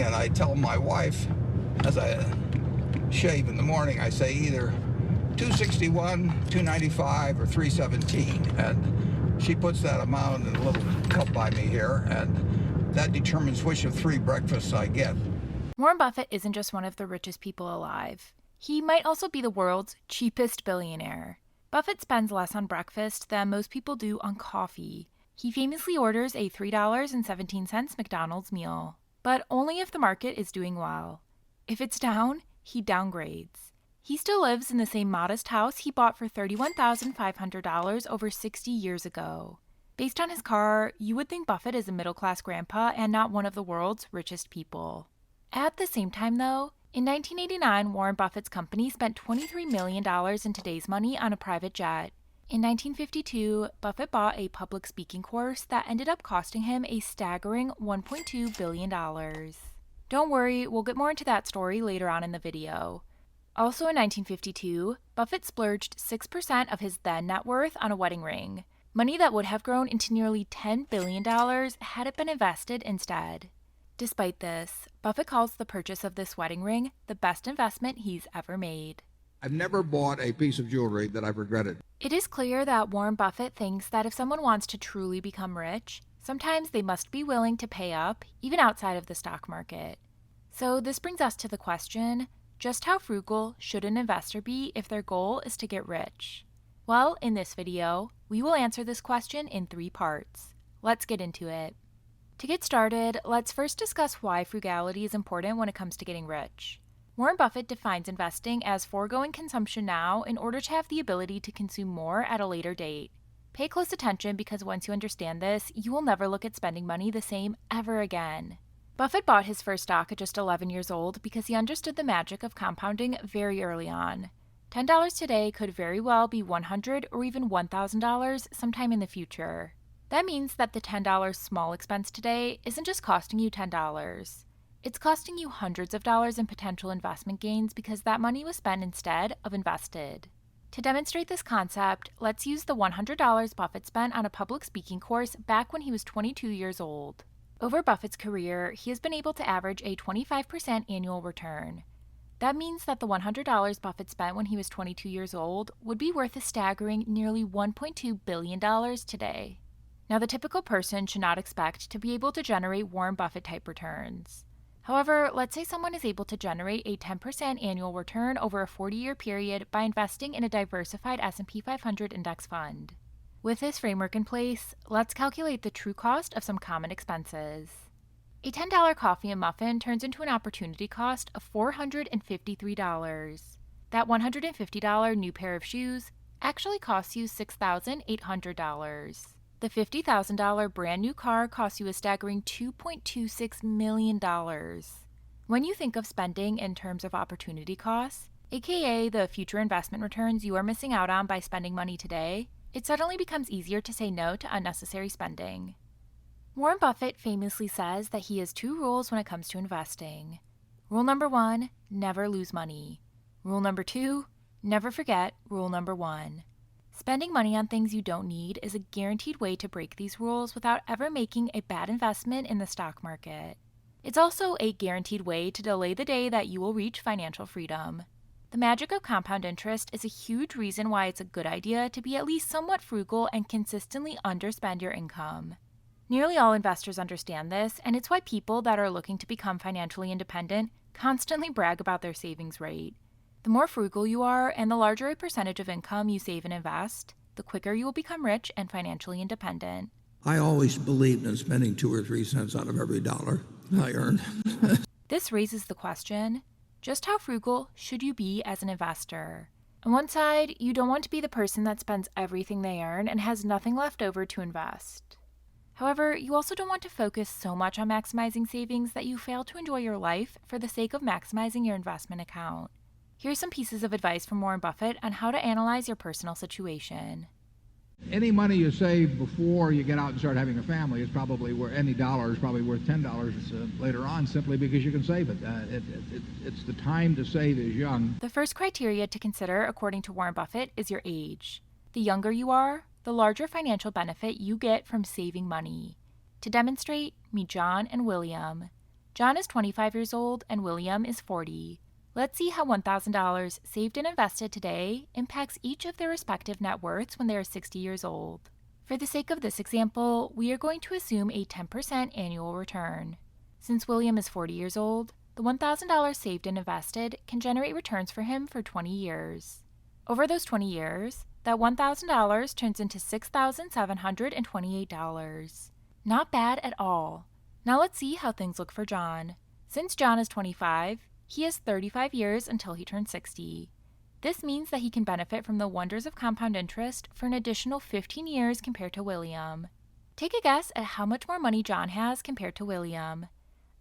and I tell my wife, as I shave in the morning, I say either 261, 295, or 317, and she puts that amount in a little cup by me here, and that determines which of 3 breakfasts I get. Warren Buffett isn't just one of the richest people alive. He might also be the world's cheapest billionaire. Buffett spends less on breakfast than most people do on coffee. He famously orders a $3.17 McDonald's meal, but only if the market is doing well. If it's down, he downgrades. He still lives in the same modest house he bought for $31,500 over 60 years ago. Based on his car, you would think Buffett is a middle-class grandpa and not one of the world's richest people. At the same time, though, in 1989, Warren Buffett's company spent $23 million in today's money on a private jet. In 1952, Buffett bought a public speaking course that ended up costing him a staggering $1.2 billion. Don't worry, we'll get more into that story later on in the video. Also in 1952, Buffett splurged 6% of his then net worth on a wedding ring, money that would have grown into nearly $10 billion had it been invested instead. Despite this, Buffett calls the purchase of this wedding ring the best investment he's ever made. I've never bought a piece of jewelry that I've regretted. It is clear that Warren Buffett thinks that if someone wants to truly become rich, sometimes they must be willing to pay up, even outside of the stock market. So this brings us to the question, just how frugal should an investor be if their goal is to get rich? Well, in this video, we will answer this question in 3 parts. Let's get into it. To get started, let's first discuss why frugality is important when it comes to getting rich. Warren Buffett defines investing as foregoing consumption now in order to have the ability to consume more at a later date. Pay close attention because once you understand this, you will never look at spending money the same ever again. Buffett bought his first stock at just 11 years old because he understood the magic of compounding very early on. $10 today could very well be $100 or even $1,000 sometime in the future. That means that the $10 small expense today isn't just costing you $10. It's costing you hundreds of dollars in potential investment gains because that money was spent instead of invested. To demonstrate this concept, let's use the $100 Buffett spent on a public speaking course back when he was 22 years old. Over Buffett's career, he has been able to average a 25% annual return. That means that the $100 Buffett spent when he was 22 years old would be worth a staggering nearly $1.2 billion today. Now, the typical person should not expect to be able to generate Warren Buffett-type returns. However, let's say someone is able to generate a 10% annual return over a 40-year period by investing in a diversified S&P 500 index fund. With this framework in place, let's calculate the true cost of some common expenses. A $10 coffee and muffin turns into an opportunity cost of $453. That $150 new pair of shoes actually costs you $6,800. The $50,000 brand new car costs you a staggering $2.26 million. When you think of spending in terms of opportunity costs, aka the future investment returns you are missing out on by spending money today, it suddenly becomes easier to say no to unnecessary spending. Warren Buffett famously says that he has 2 rules when it comes to investing. Rule number 1, never lose money. Rule number 2, never forget rule number 1. Spending money on things you don't need is a guaranteed way to break these rules without ever making a bad investment in the stock market. It's also a guaranteed way to delay the day that you will reach financial freedom. The magic of compound interest is a huge reason why it's a good idea to be at least somewhat frugal and consistently underspend your income. Nearly all investors understand this, and it's why people that are looking to become financially independent constantly brag about their savings rate. The more frugal you are and the larger a percentage of income you save and invest, the quicker you will become rich and financially independent. I always believed in spending 2 or 3 cents out of every dollar I earned. This raises the question, just how frugal should you be as an investor? On one side, you don't want to be the person that spends everything they earn and has nothing left over to invest. However, you also don't want to focus so much on maximizing savings that you fail to enjoy your life for the sake of maximizing your investment account. Here's some pieces of advice from Warren Buffett on how to analyze your personal situation. Any money you save before you get out and start having a family is probably worth, any dollar is probably worth $10 later on, simply because you can save it. It's the time to save is young. The first criteria to consider, according to Warren Buffett, is your age. The younger you are, the larger financial benefit you get from saving money. To demonstrate, meet John and William. John is 25 years old and William is 40. Let's see how $1,000 saved and invested today impacts each of their respective net worths when they are 60 years old. For the sake of this example, we are going to assume a 10% annual return. Since William is 40 years old, the $1,000 saved and invested can generate returns for him for 20 years. Over those 20 years, that $1,000 turns into $6,728. Not bad at all. Now let's see how things look for John. Since John is 25, he has 35 years until he turns 60. This means that he can benefit from the wonders of compound interest for an additional 15 years compared to William. Take a guess at how much more money John has compared to William.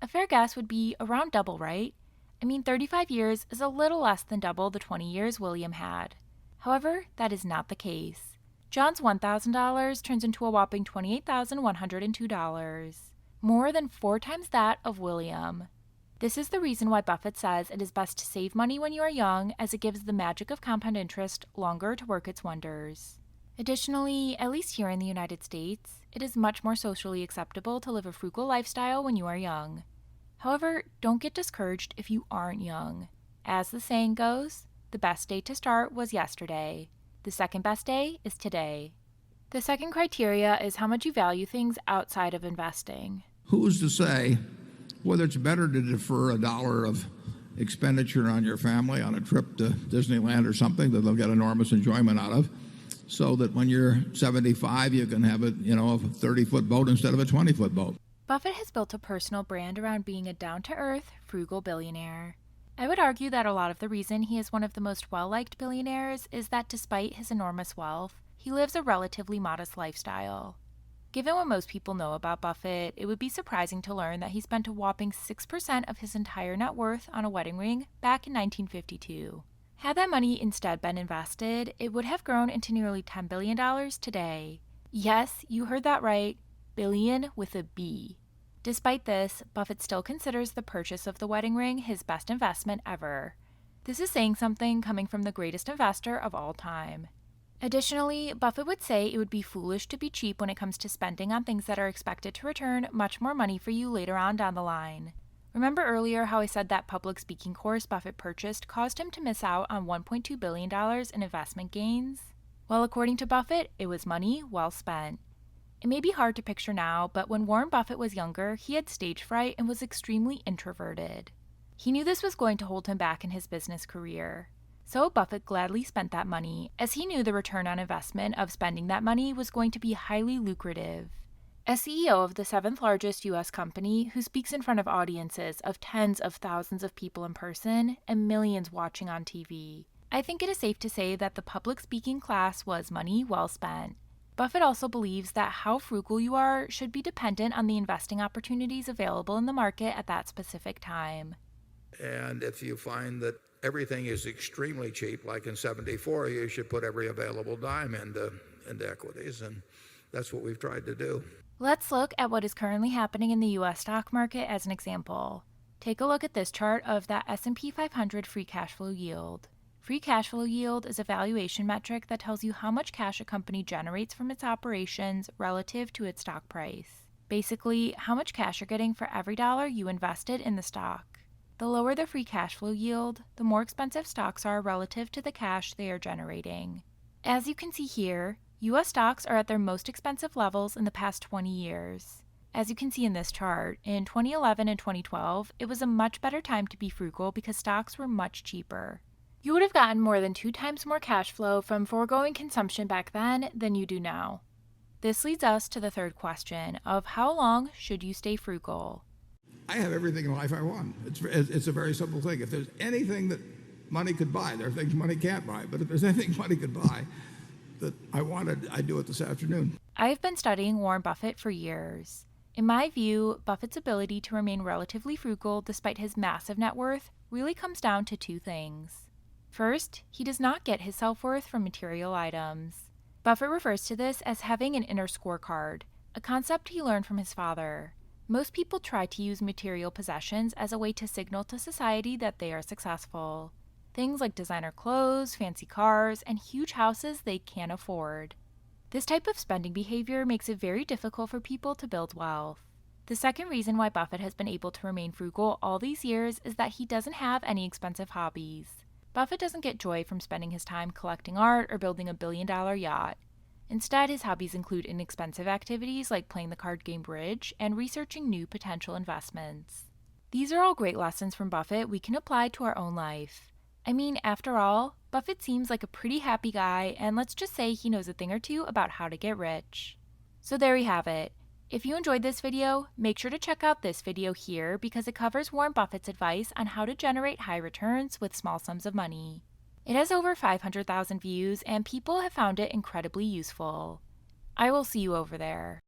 A fair guess would be around double, right? 35 years is a little less than double the 20 years William had. However, that is not the case. John's $1,000 turns into a whopping $28,102, more than 4 times that of William. This is the reason why Buffett says it is best to save money when you are young, as it gives the magic of compound interest longer to work its wonders. Additionally, at least here in the United States, it is much more socially acceptable to live a frugal lifestyle when you are young. However, don't get discouraged if you aren't young. As the saying goes, the best day to start was yesterday. The second best day is today. The second criteria is how much you value things outside of investing. Who's to say whether it's better to defer $1 of expenditure on your family on a trip to Disneyland or something that they'll get enormous enjoyment out of, so that when you're 75 you can have a 30-foot boat instead of a 20-foot boat. Buffett has built a personal brand around being a down-to-earth, frugal billionaire. I would argue that a lot of the reason he is one of the most well-liked billionaires is that despite his enormous wealth, he lives a relatively modest lifestyle. Given what most people know about Buffett, it would be surprising to learn that he spent a whopping 6% of his entire net worth on a wedding ring back in 1952. Had that money instead been invested, it would have grown into nearly $10 billion today. Yes, you heard that right, billion with a B. Despite this, Buffett still considers the purchase of the wedding ring his best investment ever. This is saying something coming from the greatest investor of all time. Additionally, Buffett would say it would be foolish to be cheap when it comes to spending on things that are expected to return much more money for you later on down the line. Remember earlier how I said that public speaking course Buffett purchased caused him to miss out on $1.2 billion in investment gains? Well, according to Buffett, it was money well spent. It may be hard to picture now, but when Warren Buffett was younger, he had stage fright and was extremely introverted. He knew this was going to hold him back in his business career. So Buffett gladly spent that money, as he knew the return on investment of spending that money was going to be highly lucrative. As CEO of the 7th largest U.S. company, who speaks in front of audiences of tens of thousands of people in person and millions watching on TV, I think it is safe to say that the public speaking class was money well spent. Buffett also believes that how frugal you are should be dependent on the investing opportunities available in the market at that specific time. And if you find that everything is extremely cheap, like in '74, you should put every available dime into equities, and that's what we've tried to do. Let's look at what is currently happening in the U.S. stock market as an example. Take a look at this chart of that S&P 500 free cash flow yield. Free cash flow yield is a valuation metric that tells you how much cash a company generates from its operations relative to its stock price. Basically, how much cash you're getting for every dollar you invested in the stock. The lower the free cash flow yield, the more expensive stocks are relative to the cash they are generating. As you can see here, U.S. stocks are at their most expensive levels in the past 20 years. As you can see in this chart, in 2011 and 2012, it was a much better time to be frugal because stocks were much cheaper. You would have gotten more than 2 times more cash flow from foregoing consumption back then than you do now. This leads us to the third question of how long should you stay frugal? I have everything in life I want. It's a very simple thing. If there's anything that money could buy, there are things money can't buy, but if there's anything money could buy that I wanted, I'd do it this afternoon. I've been studying Warren Buffett for years. In my view, Buffett's ability to remain relatively frugal despite his massive net worth really comes down to 2 things. First, he does not get his self-worth from material items. Buffett refers to this as having an inner scorecard, a concept he learned from his father. Most people try to use material possessions as a way to signal to society that they are successful. Things like designer clothes, fancy cars, and huge houses they can't afford. This type of spending behavior makes it very difficult for people to build wealth. The second reason why Buffett has been able to remain frugal all these years is that he doesn't have any expensive hobbies. Buffett doesn't get joy from spending his time collecting art or building a billion-dollar yacht. Instead, his hobbies include inexpensive activities like playing the card game bridge and researching new potential investments. These are all great lessons from Buffett we can apply to our own life. I mean, after all, Buffett seems like a pretty happy guy, and let's just say he knows a thing or two about how to get rich. So there we have it. If you enjoyed this video, make sure to check out this video here because it covers Warren Buffett's advice on how to generate high returns with small sums of money. It has over 500,000 views, and people have found it incredibly useful. I will see you over there.